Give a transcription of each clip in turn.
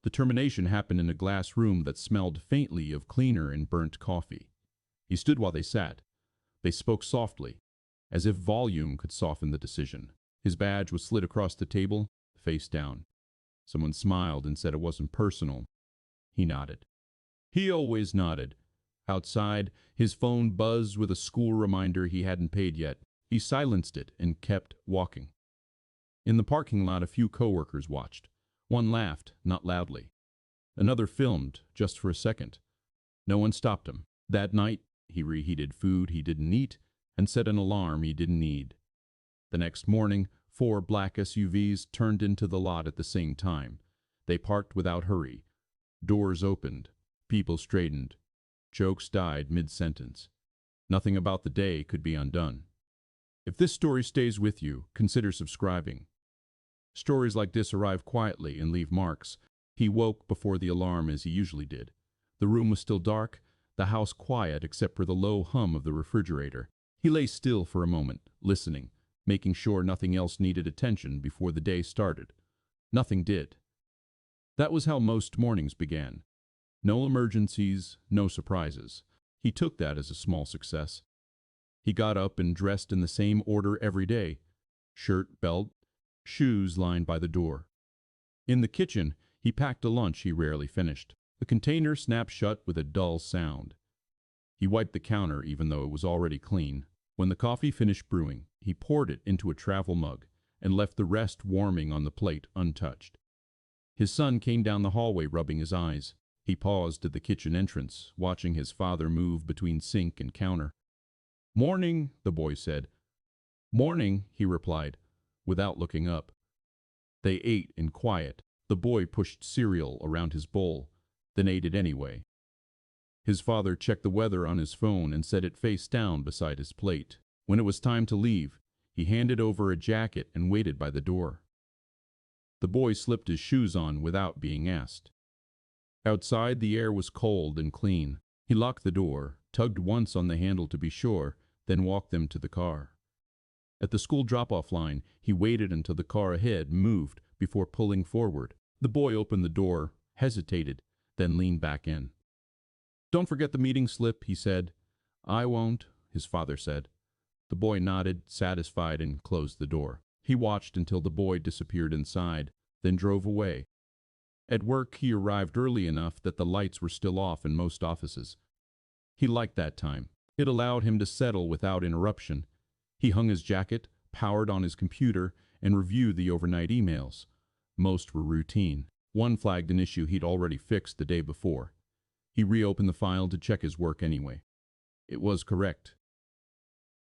The termination happened in a glass room that smelled faintly of cleaner and burnt coffee. He stood while they sat. They spoke softly, as if volume could soften the decision. His badge was slid across the table, face down. Someone smiled and said it wasn't personal. He nodded. He always nodded. Outside, his phone buzzed with a school reminder he hadn't paid yet. He silenced it and kept walking. In the parking lot, a few coworkers watched. One laughed, not loudly. Another filmed, just for a second. No one stopped him. That night, he reheated food he didn't eat and set an alarm he didn't need. The next morning, 4 black SUVs turned into the lot at the same time. They parked without hurry. Doors opened. People straightened. Jokes died mid-sentence. Nothing about the day could be undone. If this story stays with you, consider subscribing. Stories like this arrive quietly and leave marks. He woke before the alarm as he usually did. The room was still dark, the house quiet except for the low hum of the refrigerator. He lay still for a moment, listening, making sure nothing else needed attention before the day started. Nothing did. That was how most mornings began. No emergencies, no surprises. He took that as a small success. He got up and dressed in the same order every day. Shirt, belt, shoes lined by the door. In the kitchen, he packed a lunch he rarely finished. The container snapped shut with a dull sound. He wiped the counter even though it was already clean. When the coffee finished brewing, he poured it into a travel mug and left the rest warming on the plate untouched. His son came down the hallway rubbing his eyes. He paused at the kitchen entrance, watching his father move between sink and counter. "Morning," the boy said. "Morning," he replied, without looking up. They ate in quiet. The boy pushed cereal around his bowl, then ate it anyway. His father checked the weather on his phone and set it face down beside his plate. When it was time to leave, he handed over a jacket and waited by the door. The boy slipped his shoes on without being asked. Outside, the air was cold and clean. He locked the door, tugged once on the handle to be sure, then walked them to the car. At the school drop-off line, he waited until the car ahead moved before pulling forward. The boy opened the door, hesitated, then leaned back in. "Don't forget the meeting slip," he said. "I won't," his father said. The boy nodded, satisfied, and closed the door. He watched until the boy disappeared inside, then drove away. At work, he arrived early enough that the lights were still off in most offices. He liked that time. It allowed him to settle without interruption. He hung his jacket, powered on his computer, and reviewed the overnight emails. Most were routine. One flagged an issue he'd already fixed the day before. He reopened the file to check his work anyway. It was correct.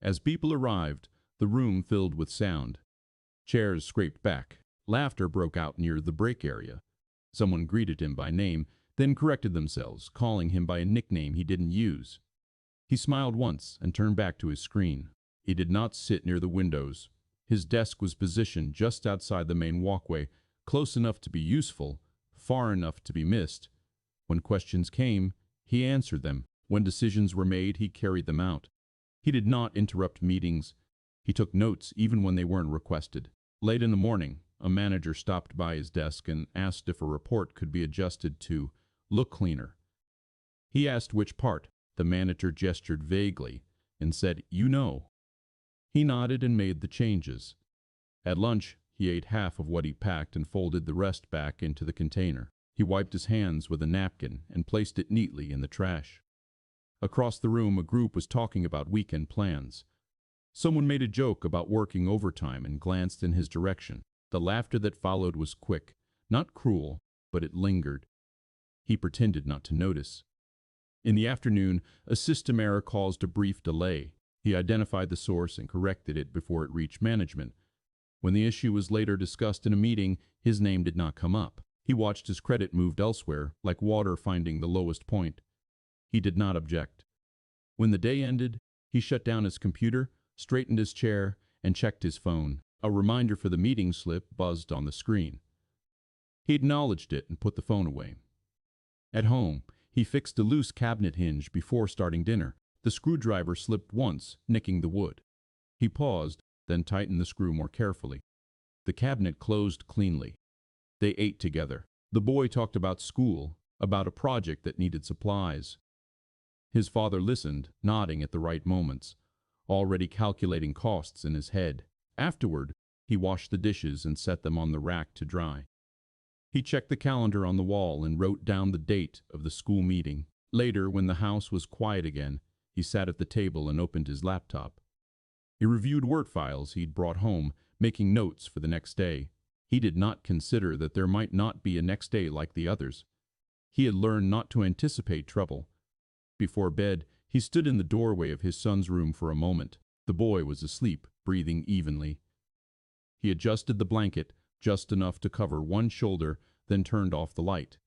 As people arrived, the room filled with sound. Chairs scraped back. Laughter broke out near the break area. Someone greeted him by name, then corrected themselves, calling him by a nickname he didn't use. He smiled once and turned back to his screen. He did not sit near the windows. His desk was positioned just outside the main walkway, close enough to be useful, far enough to be missed. When questions came, he answered them. When decisions were made, he carried them out. He did not interrupt meetings. He took notes even when they weren't requested. Late in the morning, a manager stopped by his desk and asked if a report could be adjusted to look cleaner. He asked which part. The manager gestured vaguely and said, "You know." He nodded and made the changes. At lunch, he ate half of what he packed and folded the rest back into the container. He wiped his hands with a napkin and placed it neatly in the trash. Across the room, a group was talking about weekend plans. Someone made a joke about working overtime and glanced in his direction. The laughter that followed was quick, not cruel, but it lingered. He pretended not to notice. In the afternoon, a system error caused a brief delay. He identified the source and corrected it before it reached management. When the issue was later discussed in a meeting, his name did not come up. He watched his credit move elsewhere, like water finding the lowest point. He did not object. When the day ended, he shut down his computer, straightened his chair, and checked his phone. A reminder for the meeting slip buzzed on the screen. He acknowledged it and put the phone away. At home, he fixed a loose cabinet hinge before starting dinner. The screwdriver slipped once, nicking the wood. He paused, then tightened the screw more carefully. The cabinet closed cleanly. They ate together. The boy talked about school, about a project that needed supplies. His father listened, nodding at the right moments, already calculating costs in his head. Afterward, he washed the dishes and set them on the rack to dry. He checked the calendar on the wall and wrote down the date of the school meeting. Later, when the house was quiet again, he sat at the table and opened his laptop. He reviewed Word files he'd brought home, making notes for the next day. He did not consider that there might not be a next day like the others. He had learned not to anticipate trouble. Before bed, he stood in the doorway of his son's room for a moment. The boy was asleep, breathing evenly. He adjusted the blanket, just enough to cover one shoulder, then turned off the light.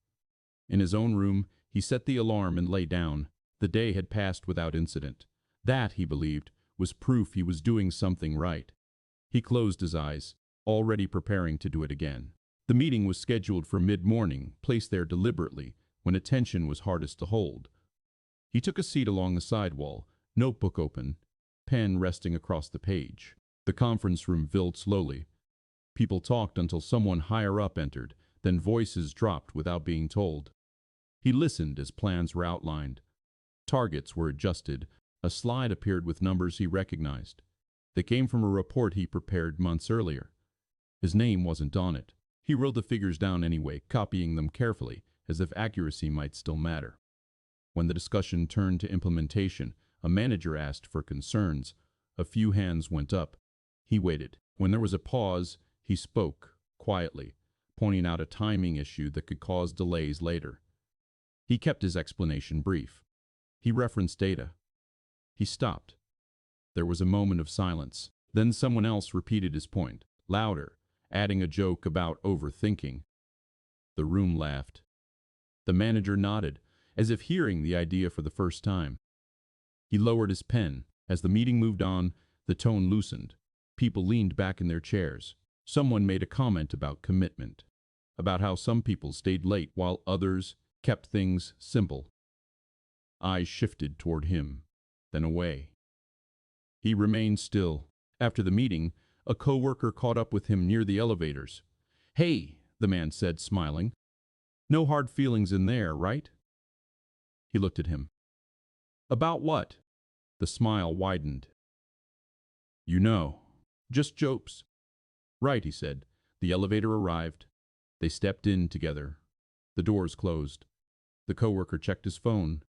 In his own room, he set the alarm and lay down. The day had passed without incident. That, he believed, was proof he was doing something right. He closed his eyes, already preparing to do it again. The meeting was scheduled for mid-morning, placed there deliberately, when attention was hardest to hold. He took a seat along the side wall, notebook open, pen resting across the page. The conference room filled slowly. People talked until someone higher up entered, then voices dropped without being told. He listened as plans were outlined. Targets were adjusted. A slide appeared with numbers he recognized. They came from a report he prepared months earlier. His name wasn't on it. He wrote the figures down anyway, copying them carefully, as if accuracy might still matter. When the discussion turned to implementation, a manager asked for concerns. A few hands went up. He waited. When there was a pause, he spoke, quietly, pointing out a timing issue that could cause delays later. He kept his explanation brief. He referenced data. He stopped. There was a moment of silence. Then someone else repeated his point, louder, adding a joke about overthinking. The room laughed. The manager nodded, as if hearing the idea for the first time. He lowered his pen. As the meeting moved on, the tone loosened. People leaned back in their chairs. Someone made a comment about commitment, about how some people stayed late while others kept things simple. Eyes shifted toward him, then away. He remained still. After the meeting, a coworker caught up with him near the elevators. "Hey," the man said, smiling. "No hard feelings in there, right?" He looked at him. "About what?" The smile widened. "You know, just jokes." "Right," he said. The elevator arrived. They stepped in together. The doors closed. The coworker checked his phone.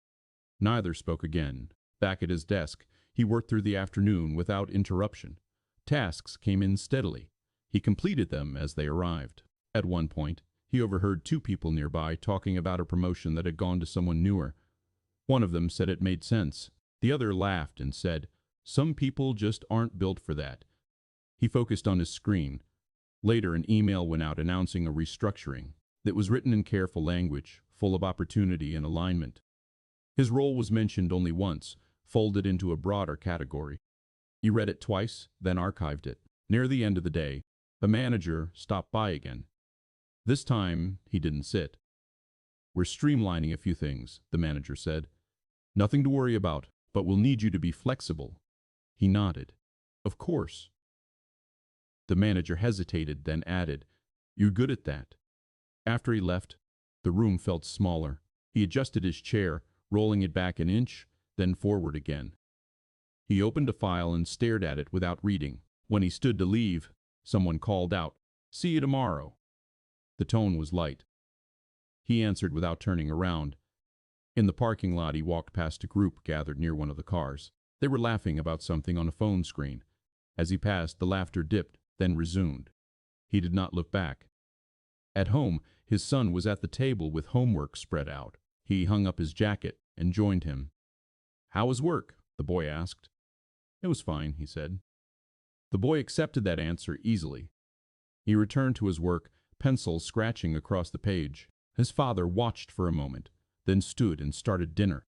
Neither spoke again. Back at his desk, he worked through the afternoon without interruption. Tasks came in steadily. He completed them as they arrived. At one point, he overheard two people nearby talking about a promotion that had gone to someone newer. One of them said it made sense. The other laughed and said, "Some people just aren't built for that." He focused on his screen. Later, an email went out announcing a restructuring. It was written in careful language, full of opportunity and alignment. His role was mentioned only once, folded into a broader category. He read it twice, then archived it. Near the end of the day, the manager stopped by again. This time, he didn't sit. "We're streamlining a few things," the manager said. "Nothing to worry about, but we'll need you to be flexible." He nodded. "Of course." The manager hesitated, then added, "You're good at that." After he left, the room felt smaller. He adjusted his chair, rolling it back an inch, then forward again. He opened a file and stared at it without reading. When he stood to leave, someone called out, "See you tomorrow." The tone was light. He answered without turning around. In the parking lot, he walked past a group gathered near one of the cars. They were laughing about something on a phone screen. As he passed, the laughter dipped, then resumed. He did not look back. At home, his son was at the table with homework spread out. He hung up his jacket and joined him. "How was work?" the boy asked. "It was fine," he said. The boy accepted that answer easily. He returned to his work, pencil scratching across the page. His father watched for a moment, then stood and started dinner.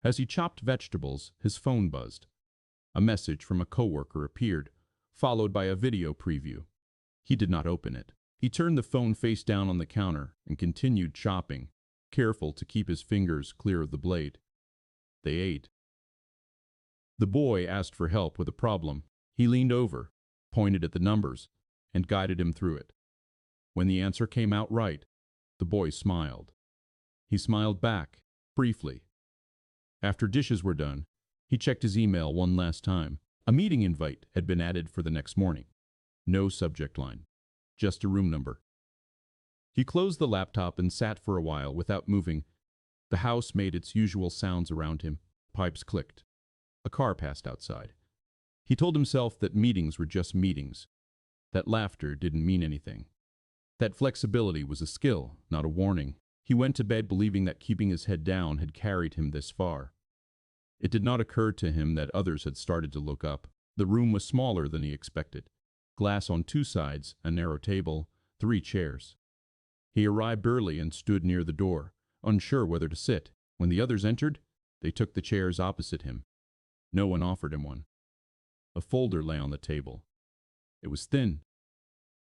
As he chopped vegetables, his phone buzzed. A message from a coworker appeared, followed by a video preview. He did not open it. He turned the phone face down on the counter and continued chopping, careful to keep his fingers clear of the blade. They ate. The boy asked for help with a problem. He leaned over, pointed at the numbers, and guided him through it. When the answer came out right, The boy smiled. He smiled back, briefly. After dishes were done, he checked his email one last time. A meeting invite had been added for the next morning. No subject line, just a room number. He closed the laptop and sat for a while without moving. The house made its usual sounds around him. Pipes clicked. A car passed outside. He told himself that meetings were just meetings, that laughter didn't mean anything, that flexibility was a skill, not a warning. He went to bed believing that keeping his head down had carried him this far. It did not occur to him that others had started to look up. The room was smaller than he expected. Glass on two sides, a narrow table, 3 chairs. He arrived early and stood near the door, unsure whether to sit. When the others entered, they took the chairs opposite him. No one offered him one. A folder lay on the table. It was thin.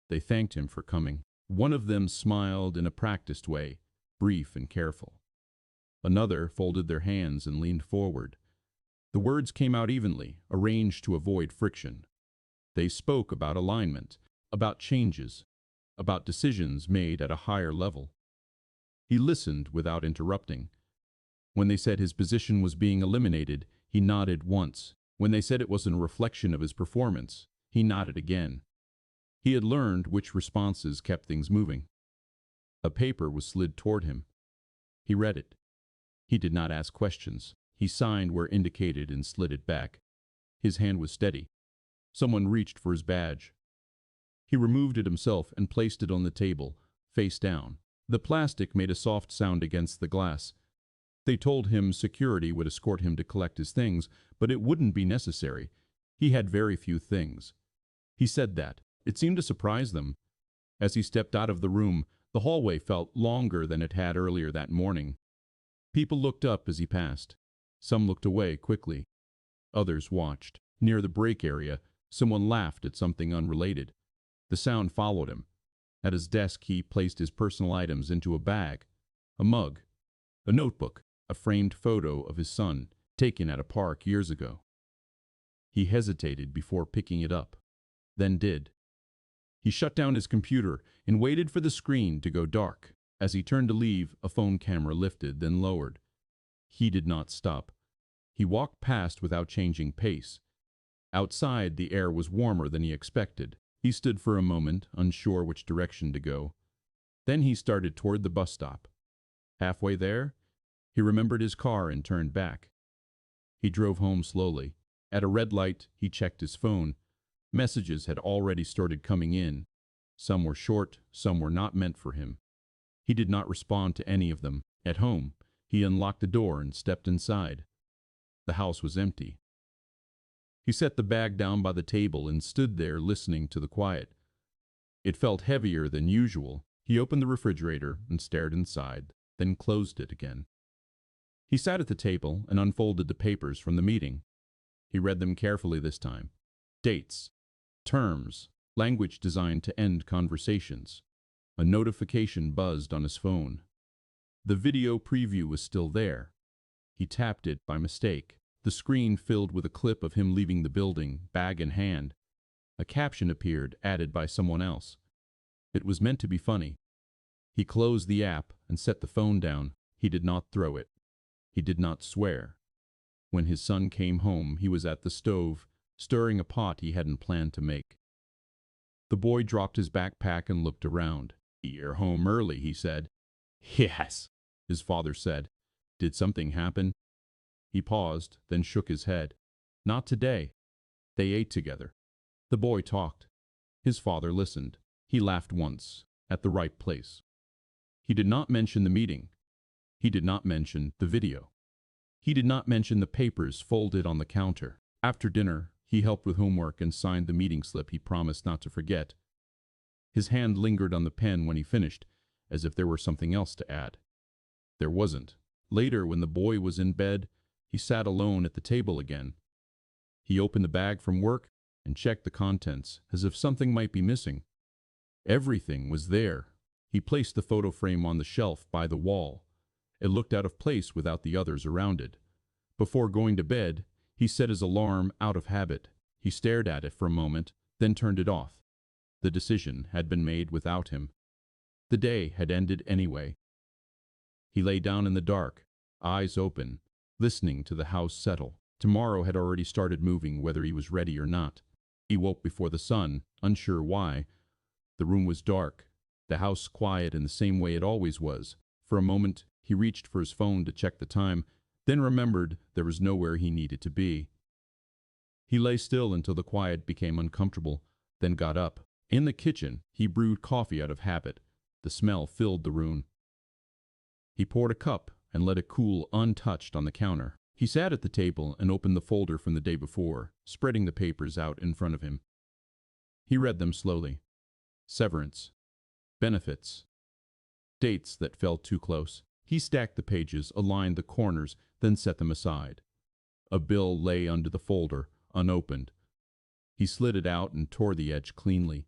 They thanked him for coming. One of them smiled in a practiced way, brief and careful. Another folded their hands and leaned forward. The words came out evenly, arranged to avoid friction. They spoke about alignment, about changes, about decisions made at a higher level. He listened without interrupting. When they said his position was being eliminated, he nodded once. When they said it was a reflection of his performance, he nodded again. He had learned which responses kept things moving. A paper was slid toward him. He read it. He did not ask questions. He signed where indicated and slid it back. His hand was steady. Someone reached for his badge. He removed it himself and placed it on the table, face down. The plastic made a soft sound against the glass. They told him security would escort him to collect his things, but it wouldn't be necessary. He had very few things. He said that. It seemed to surprise them. As he stepped out of the room, the hallway felt longer than it had earlier that morning. People looked up as he passed. Some looked away quickly. Others watched. Near the break area, someone laughed at something unrelated. The sound followed him. At his desk, he placed his personal items into a bag. A mug, a notebook, a framed photo of his son, taken at a park years ago. He hesitated before picking it up, then did. He shut down his computer and waited for the screen to go dark. As he turned to leave, a phone camera lifted, then lowered. He did not stop. He walked past without changing pace. Outside, the air was warmer than he expected. He stood for a moment, unsure which direction to go. Then he started toward the bus stop. Halfway there, he remembered his car and turned back. He drove home slowly. At a red light, he checked his phone. Messages had already started coming in. Some were short, some were not meant for him. He did not respond to any of them. At home, he unlocked the door and stepped inside. The house was empty. He set the bag down by the table and stood there listening to the quiet. It felt heavier than usual. He opened the refrigerator and stared inside, then closed it again. He sat at the table and unfolded the papers from the meeting. He read them carefully this time. Dates, terms, language designed to end conversations. A notification buzzed on his phone. The video preview was still there. He tapped it by mistake. The screen filled with a clip of him leaving the building, bag in hand. A caption appeared, added by someone else. It was meant to be funny. He closed the app and set the phone down. He did not throw it. He did not swear. When his son came home, he was at the stove, stirring a pot he hadn't planned to make. The boy dropped his backpack and looked around. "You're home early," he said. "Yes," his father said. "Did something happen?" He paused, then shook his head. "Not today." They ate together. The boy talked. His father listened. He laughed once, at the right place. He did not mention the meeting. He did not mention the video. He did not mention the papers folded on the counter. After dinner, he helped with homework and signed the meeting slip he promised not to forget. His hand lingered on the pen when he finished, as if there were something else to add. There wasn't. Later, when the boy was in bed, he sat alone at the table again. He opened the bag from work and checked the contents, as if something might be missing. Everything was there. He placed the photo frame on the shelf by the wall. It looked out of place without the others around it. Before going to bed, he set his alarm out of habit. He stared at it for a moment, then turned it off. The decision had been made without him. The day had ended anyway. He lay down in the dark, eyes open, listening to the house settle. Tomorrow had already started moving whether he was ready or not. He woke before the sun, unsure why. The room was dark, the house quiet in the same way it always was. For a moment, he reached for his phone to check the time, then remembered there was nowhere he needed to be. He lay still until the quiet became uncomfortable, then got up. In the kitchen, he brewed coffee out of habit. The smell filled the room. He poured a cup and let it cool untouched on the counter. He sat at the table and opened the folder from the day before, spreading the papers out in front of him. He read them slowly. Severance. Benefits. Dates that felt too close. He stacked the pages, aligned the corners, then set them aside. A bill lay under the folder, unopened. He slid it out and tore the edge cleanly.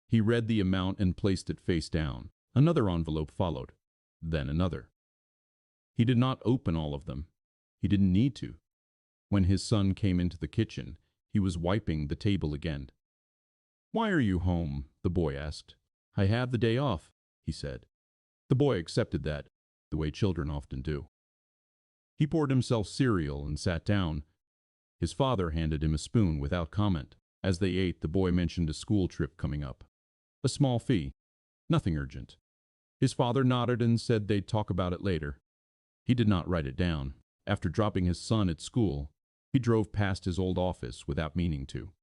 He read the amount and placed it face down. Another envelope followed, then another. He did not open all of them. He didn't need to. When his son came into the kitchen, he was wiping the table again. "Why are you home?" the boy asked. "I have the day off," he said. The boy accepted that, the way children often do. He poured himself cereal and sat down. His father handed him a spoon without comment. As they ate, the boy mentioned a school trip coming up. A small fee. Nothing urgent. His father nodded and said they'd talk about it later. He did not write it down. After dropping his son at school, he drove past his old office without meaning to.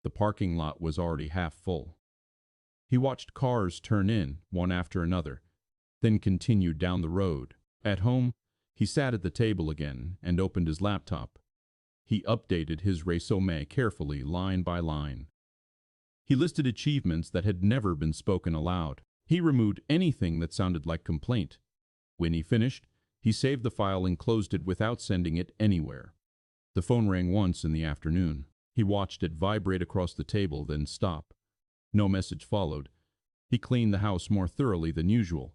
The parking lot was already half full. He watched cars turn in, one after another, then continued down the road. At home, he sat at the table again and opened his laptop. He updated his resume carefully, line by line. He listed achievements that had never been spoken aloud. He removed anything that sounded like complaint. When he finished, he saved the file and closed it without sending it anywhere. The phone rang once in the afternoon. He watched it vibrate across the table, then stop. No message followed. He cleaned the house more thoroughly than usual.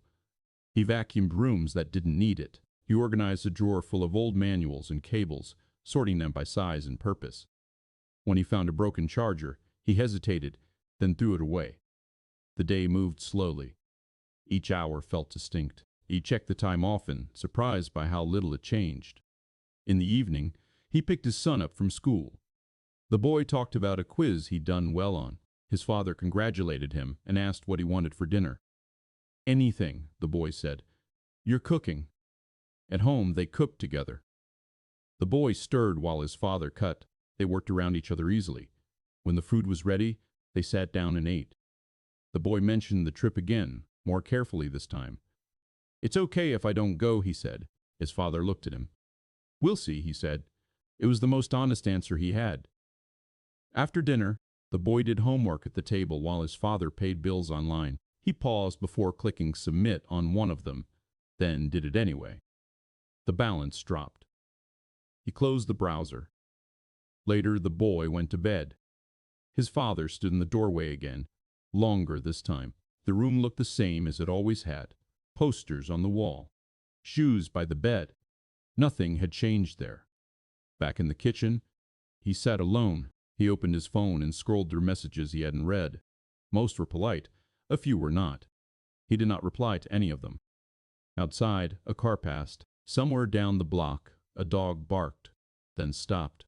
He vacuumed rooms that didn't need it. He organized a drawer full of old manuals and cables, sorting them by size and purpose. When he found a broken charger, he hesitated, then threw it away. The day moved slowly. Each hour felt distinct. He checked the time often, surprised by how little it changed. In the evening, he picked his son up from school. The boy talked about a quiz he'd done well on. His father congratulated him and asked what he wanted for dinner. "Anything," the boy said. "You're cooking." At home, they cooked together. The boy stirred while his father cut. They worked around each other easily. When the food was ready, they sat down and ate. The boy mentioned the trip again, more carefully this time. "It's okay if I don't go," he said. His father looked at him. "We'll see," he said. It was the most honest answer he had. After dinner, the boy did homework at the table while his father paid bills online. He paused before clicking submit on one of them, then did it anyway. The balance dropped. He closed the browser. Later, the boy went to bed. His father stood in the doorway again, longer this time. The room looked the same as it always had. Posters on the wall. Shoes by the bed. Nothing had changed there. Back in the kitchen, he sat alone. He opened his phone and scrolled through messages he hadn't read. Most were polite. A few were not. He did not reply to any of them. Outside, a car passed. Somewhere down the block, a dog barked, then stopped.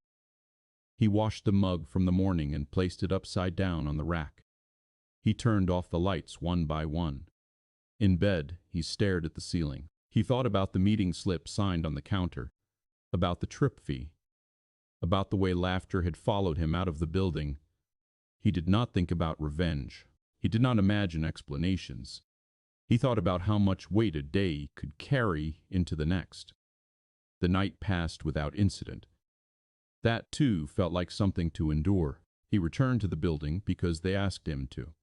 He washed the mug from the morning and placed it upside down on the rack. He turned off the lights one by one. In bed, he stared at the ceiling. He thought about the meeting slip signed on the counter, about the trip fee, about the way laughter had followed him out of the building. He did not think about revenge. He did not imagine explanations. He thought about how much weight a day could carry into the next. The night passed without incident. That, too, felt like something to endure. He returned to the building because they asked him to.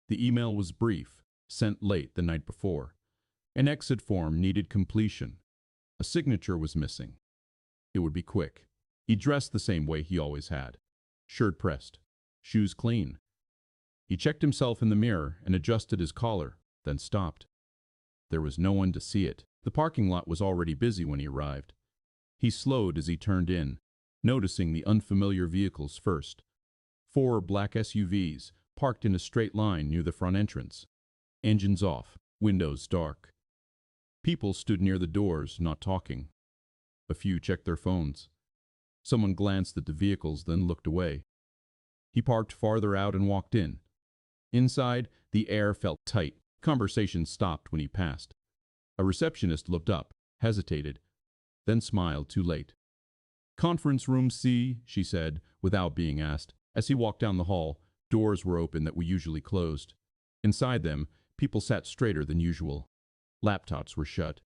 The email was brief, sent late the night before. An exit form needed completion. A signature was missing. It would be quick. He dressed the same way he always had. Shirt pressed, shoes clean. He checked himself in the mirror and adjusted his collar, then stopped. There was no one to see it. The parking lot was already busy when he arrived. He slowed as he turned in, noticing the unfamiliar vehicles first. 4 black SUVs, parked in a straight line near the front entrance. Engines off, windows dark. People stood near the doors, not talking. A few checked their phones. Someone glanced at the vehicles, then looked away. He parked farther out and walked in. Inside, the air felt tight. Conversation stopped when he passed. A receptionist looked up, hesitated, then smiled too late. "Conference room C," she said, without being asked. As he walked down the hall, doors were open that were usually closed. Inside them, people sat straighter than usual. Laptops were shut.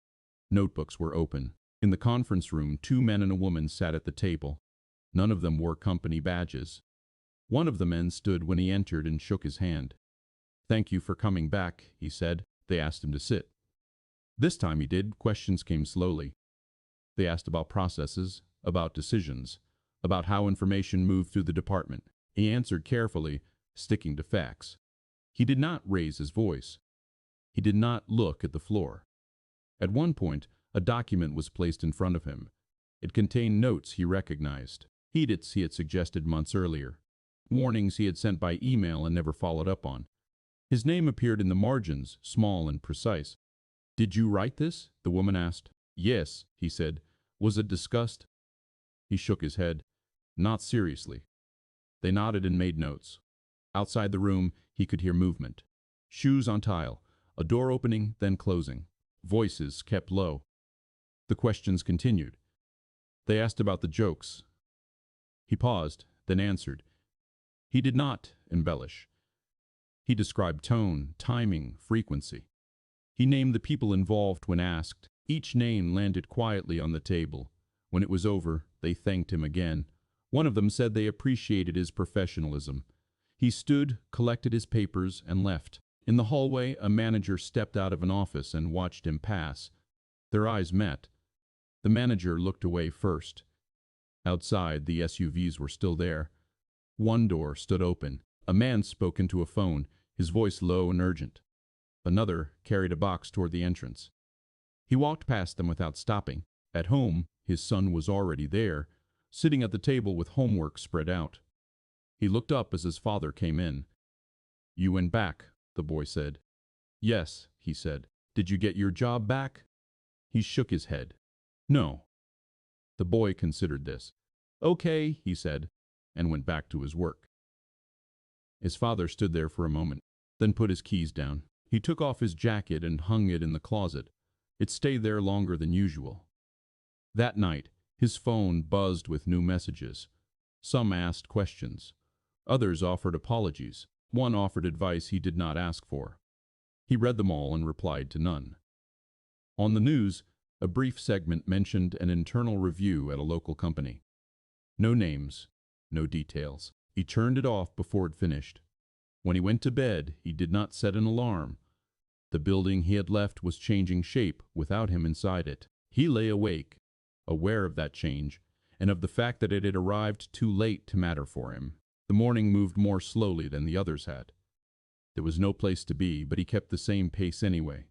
Notebooks were open. In the conference room, 2 men and a woman sat at the table. None of them wore company badges. One of the men stood when he entered and shook his hand. "Thank you for coming back," he said. They asked him to sit. This time he did. Questions came slowly. They asked about processes, about decisions, about how information moved through the department. He answered carefully, sticking to facts. He did not raise his voice. He did not look at the floor. At one point, a document was placed in front of him. It contained notes he recognized, edits he had suggested months earlier, warnings he had sent by email and never followed up on. His name appeared in the margins, small and precise. "Did you write this?" the woman asked. "Yes," he said. "Was it discussed?" He shook his head. "Not seriously." They nodded and made notes. Outside the room, he could hear movement. Shoes on tile, a door opening, then closing. Voices kept low. The questions continued. They asked about the jokes. He paused, then answered. He did not embellish. He described tone, timing, frequency. He named the people involved when asked. Each name landed quietly on the table. When it was over, they thanked him again. One of them said they appreciated his professionalism. He stood, collected his papers, and left. In the hallway, a manager stepped out of an office and watched him pass. Their eyes met. The manager looked away first. Outside, the SUVs were still there. One door stood open. A man spoke into a phone, his voice low and urgent. Another carried a box toward the entrance. He walked past them without stopping. At home, his son was already there, sitting at the table with homework spread out. He looked up as his father came in. "You went back," the boy said. "Yes," he said. "Did you get your job back?" He shook his head. "No." The boy considered this. "Okay," he said, and went back to his work. His father stood there for a moment, then put his keys down. He took off his jacket and hung it in the closet. It stayed there longer than usual. That night, his phone buzzed with new messages. Some asked questions. Others offered apologies. One offered advice he did not ask for. He read them all and replied to none. On the news, a brief segment mentioned an internal review at a local company. No names, no details. He turned it off before it finished. When he went to bed, he did not set an alarm. The building he had left was changing shape without him inside it. He lay awake, aware of that change, and of the fact that it had arrived too late to matter for him. The morning moved more slowly than the others had. There was no place to be, but he kept the same pace anyway.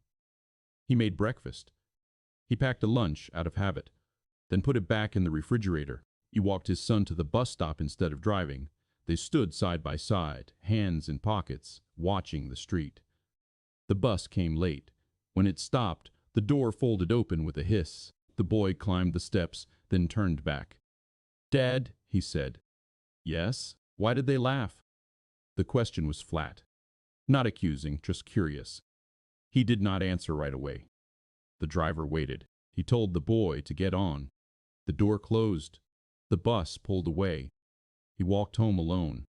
He made breakfast. He packed a lunch out of habit, then put it back in the refrigerator. He walked his son to the bus stop instead of driving. They stood side by side, hands in pockets, watching the street. The bus came late. When it stopped, the door folded open with a hiss. The boy climbed the steps, then turned back. "Dad," he said. "Yes?" "Why did they laugh?" The question was flat. Not accusing, just curious. He did not answer right away. The driver waited. He told the boy to get on. The door closed. The bus pulled away. He walked home alone.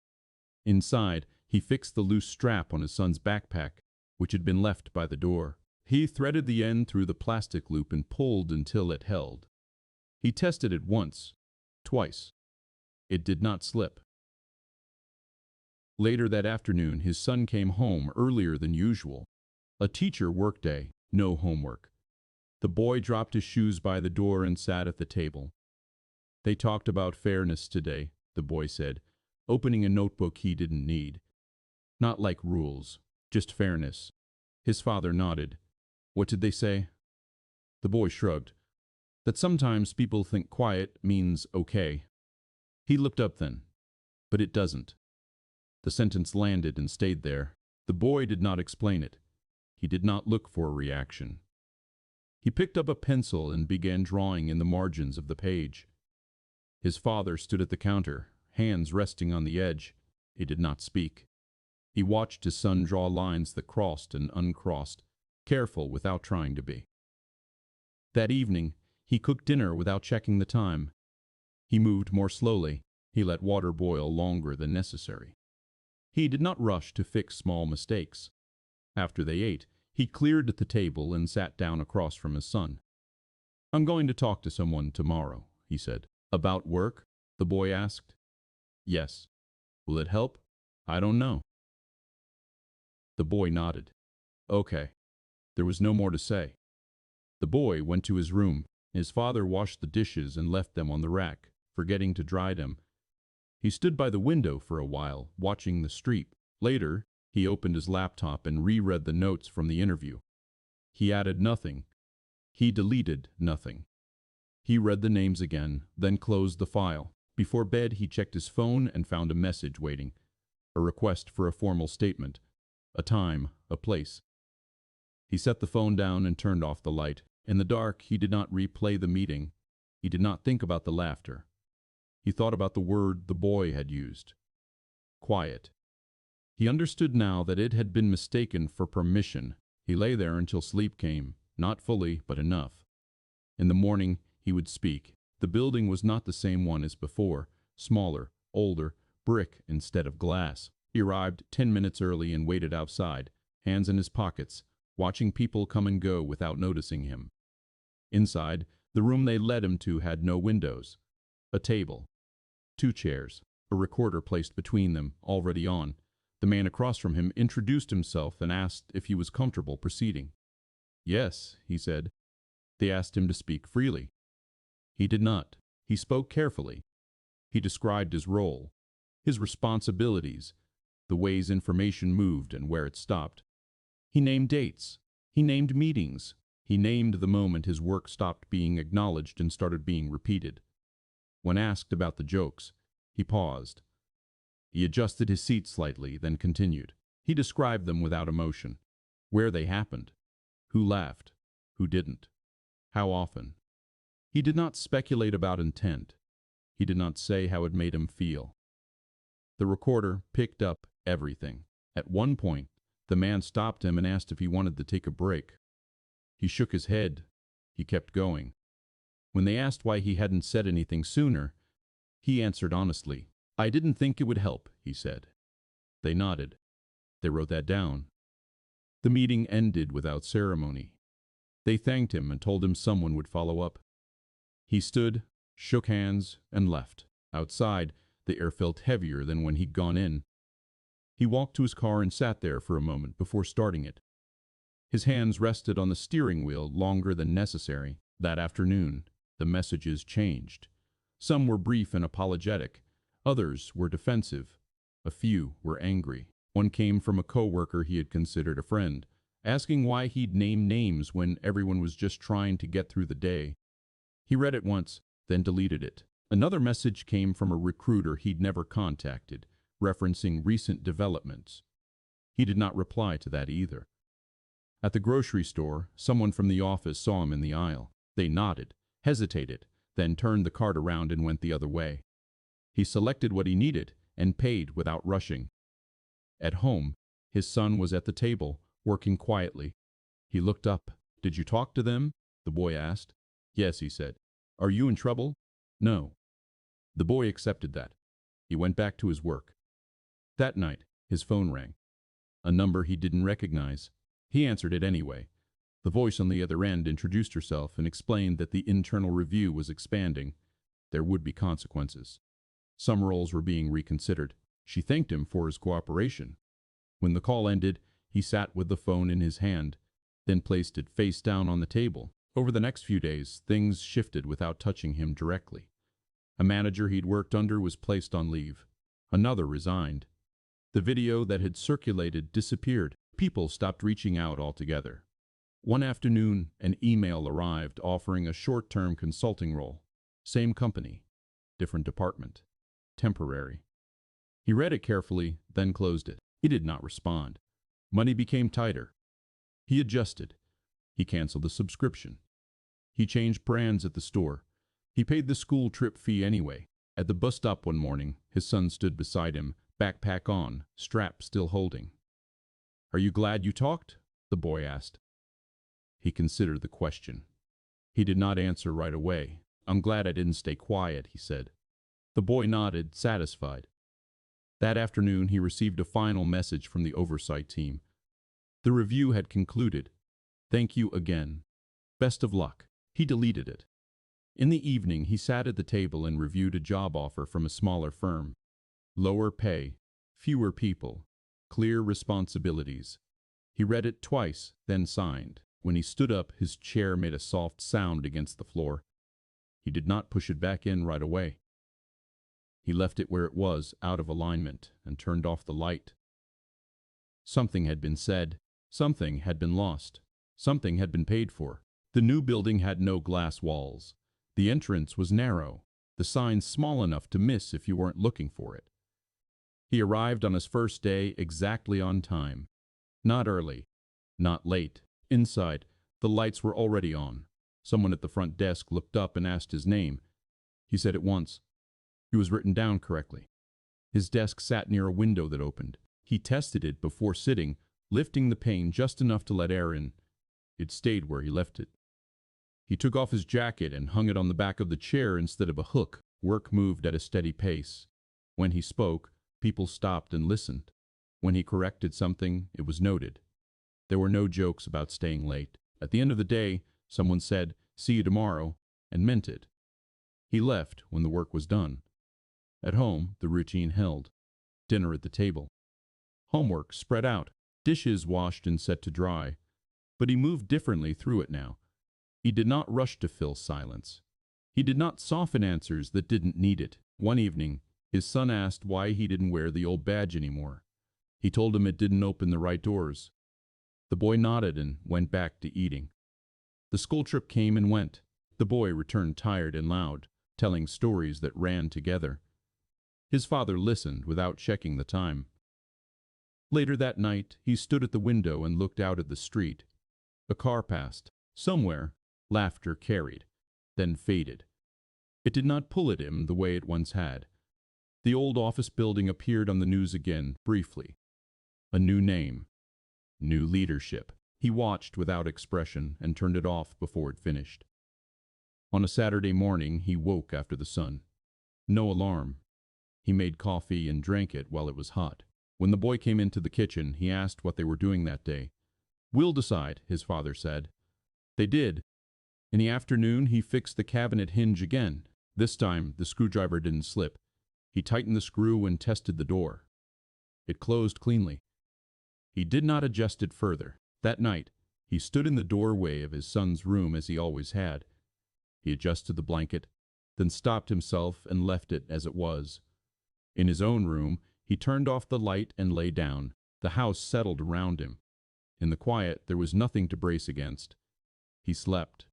Inside, he fixed the loose strap on his son's backpack, which had been left by the door. He threaded the end through the plastic loop and pulled until it held. He tested it once, twice. It did not slip. Later that afternoon, his son came home earlier than usual. A teacher workday, no homework. The boy dropped his shoes by the door and sat at the table. "They talked about fairness today," the boy said, opening a notebook he didn't need. "Not like rules, just fairness." His father nodded. "What did they say?" The boy shrugged. "That sometimes people think quiet means okay." He looked up then. "But it doesn't." The sentence landed and stayed there. The boy did not explain it. He did not look for a reaction. He picked up a pencil and began drawing in the margins of the page. His father stood at the counter, hands resting on the edge. He did not speak. He watched his son draw lines that crossed and uncrossed, careful without trying to be. That evening, he cooked dinner without checking the time. He moved more slowly. He let water boil longer than necessary. He did not rush to fix small mistakes. After they ate, he cleared the table and sat down across from his son. "I'm going to talk to someone tomorrow," he said. "About work?" the boy asked. "Yes." "Will it help?" "I don't know." The boy nodded. "Okay." There was no more to say. The boy went to his room. His father washed the dishes and left them on the rack, forgetting to dry them. He stood by the window for a while, watching the street. Later, he opened his laptop and reread the notes from the interview. He added nothing. He deleted nothing. He read the names again, then closed the file. Before bed, he checked his phone and found a message waiting. A request for a formal statement. A time, a place. He set the phone down and turned off the light. In the dark, he did not replay the meeting. He did not think about the laughter. He thought about the word the boy had used. Quiet. He understood now that it had been mistaken for permission. He lay there until sleep came, not fully, but enough. In the morning, he would speak. The building was not the same one as before, smaller, older, brick instead of glass. He arrived 10 minutes early and waited outside, hands in his pockets, watching people come and go without noticing him. Inside, the room they led him to had no windows. A table, 2 chairs, a recorder placed between them, already on. The man across from him introduced himself and asked if he was comfortable proceeding. "Yes," he said. They asked him to speak freely. He did not. He spoke carefully. He described his role, his responsibilities, the ways information moved and where it stopped. He named dates. He named meetings. He named the moment his work stopped being acknowledged and started being repeated. When asked about the jokes, he paused. He adjusted his seat slightly, then continued. He described them without emotion. Where they happened. Who laughed. Who didn't. How often. He did not speculate about intent. He did not say how it made him feel. The recorder picked up everything. At one point, the man stopped him and asked if he wanted to take a break. He shook his head. He kept going. When they asked why he hadn't said anything sooner, he answered honestly. "I didn't think it would help," he said. They nodded. They wrote that down. The meeting ended without ceremony. They thanked him and told him someone would follow up. He stood, shook hands, and left. Outside, the air felt heavier than when he'd gone in. He walked to his car and sat there for a moment before starting it. His hands rested on the steering wheel longer than necessary. That afternoon, the messages changed. Some were brief and apologetic. Others were defensive. A few were angry. One came from a coworker he had considered a friend, asking why he'd name names when everyone was just trying to get through the day. He read it once, then deleted it. Another message came from a recruiter he'd never contacted, referencing recent developments. He did not reply to that either. At the grocery store, someone from the office saw him in the aisle. They nodded, hesitated, then turned the cart around and went the other way. He selected what he needed and paid without rushing. At home, his son was at the table, working quietly. He looked up. "Did you talk to them?" the boy asked. "Yes," he said. "Are you in trouble?" "No." The boy accepted that. He went back to his work. That night, his phone rang. A number he didn't recognize. He answered it anyway. The voice on the other end introduced herself and explained that the internal review was expanding. There would be consequences. Some roles were being reconsidered. She thanked him for his cooperation. When the call ended, he sat with the phone in his hand, then placed it face down on the table. Over the next few days, things shifted without touching him directly. A manager he'd worked under was placed on leave. Another resigned. The video that had circulated disappeared. People stopped reaching out altogether. One afternoon, an email arrived offering a short-term consulting role. Same company, different department, temporary. He read it carefully, then closed it. He did not respond. Money became tighter. He adjusted. He canceled the subscription. He changed brands at the store. He paid the school trip fee anyway. At the bus stop one morning, his son stood beside him, backpack on, strap still holding. "Are you glad you talked?" the boy asked. He considered the question. He did not answer right away. "I'm glad I didn't stay quiet," he said. The boy nodded, satisfied. That afternoon he received a final message from the oversight team. The review had concluded. "Thank you again. Best of luck." He deleted it. In the evening he sat at the table and reviewed a job offer from a smaller firm. Lower pay, fewer people, clear responsibilities. He read it twice, then signed. When he stood up, his chair made a soft sound against the floor. He did not push it back in right away. He left it where it was, out of alignment, and turned off the light. Something had been said. Something had been lost. Something had been paid for. The new building had no glass walls. The entrance was narrow, the sign small enough to miss if you weren't looking for it. He arrived on his first day exactly on time. Not early, not late. Inside, the lights were already on. Someone at the front desk looked up and asked his name. He said it once. He was written down correctly. His desk sat near a window that opened. He tested it before sitting, lifting the pane just enough to let air in. It stayed where he left it. He took off his jacket and hung it on the back of the chair instead of a hook. Work moved at a steady pace. When he spoke, people stopped and listened. When he corrected something, it was noted. There were no jokes about staying late. At the end of the day, someone said, "See you tomorrow," and meant it. He left when the work was done. At home, the routine held. Dinner at the table. Homework spread out. Dishes washed and set to dry. But he moved differently through it now. He did not rush to fill silence. He did not soften answers that didn't need it. One evening, his son asked why he didn't wear the old badge anymore. He told him it didn't open the right doors. The boy nodded and went back to eating. The school trip came and went. The boy returned tired and loud, telling stories that ran together. His father listened without checking the time. Later that night, he stood at the window and looked out at the street. A car passed. Somewhere, laughter carried, then faded. It did not pull at him the way it once had. The old office building appeared on the news again, briefly. A new name. New leadership. He watched without expression and turned it off before it finished. On a Saturday morning, he woke after the sun. No alarm. He made coffee and drank it while it was hot. When the boy came into the kitchen, he asked what they were doing that day. "We'll decide," his father said. They did. In the afternoon, he fixed the cabinet hinge again. This time, the screwdriver didn't slip. He tightened the screw and tested the door. It closed cleanly. He did not adjust it further. That night, he stood in the doorway of his son's room as he always had. He adjusted the blanket, then stopped himself and left it as it was. In his own room, he turned off the light and lay down. The house settled around him. In the quiet, there was nothing to brace against. He slept.